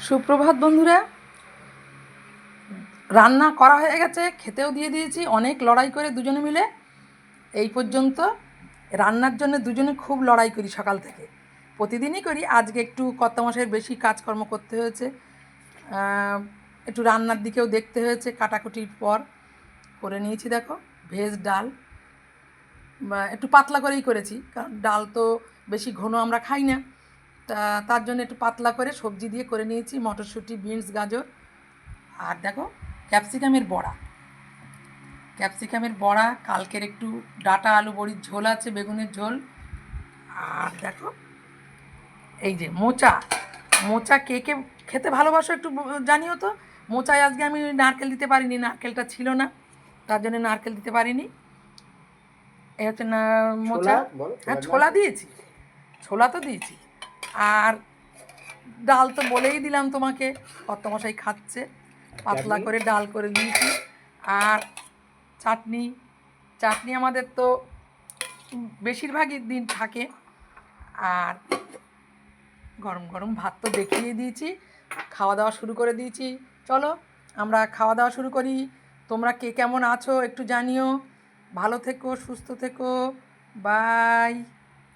সুপ্রভাত বন্ধুরা, রান্না করা হয়ে গেছে, খেতেও দিয়ে দিয়েছি। অনেক লড়াই করে দুজনে মিলে এই পর্যন্ত। রান্নার জন্য দুজনে খুব লড়াই করি সকাল থেকে, প্রতিদিনই করি। আজকে একটু কর্তামশাইয়ের বেশি কাজকর্ম করতে হয়েছে, একটু রান্নার দিকেও দেখতে হয়েছে। কাটাকুটির পর করে নিয়েছি। দেখো, ভেজ ডাল, একটু পাতলা করেই করেছি, কারণ ডাল তো বেশি ঘন আমরা খাই না। তার জন্য একটু পাতলা করে সবজি দিয়ে করে নিয়েছি, মটরশুঁটি, বিনস, গাজর। আর দেখো, ক্যাপসিকামের বড়া। কালকের একটু ডাঁটা আলু বড়ির ঝোল আছে, বেগুনের ঝোল। আর দেখো, এই যে মোচা। কে কে খেতে ভালোবাসো একটু জানিও তো। মোচায় আজকে আমি নারকেল দিতে পারিনি, নারকেলটা ছিল না, তার জন্য নারকেল দিতে পারিনি। এই হচ্ছে না মোচা। হ্যাঁ, ছোলা দিয়েছি, ছোলা তো দিয়েছি। আর ডাল তো বলেই দিলাম তোমাকে, কর্তামশাই খাচ্ছে, পাতলা করে ডাল করে দিয়েছি। আর চাটনি আমাদের তো বেশিরভাগই দিন থাকে। আর গরম গরম ভাত তো দেখিয়ে দিয়েছি, খাওয়া দাওয়া শুরু করে দিয়েছি। চলো আমরা খাওয়া দাওয়া শুরু করি। তোমরা কে কেমন আছো একটু জানিও। ভালো থেকো, সুস্থ থেকো, বাই।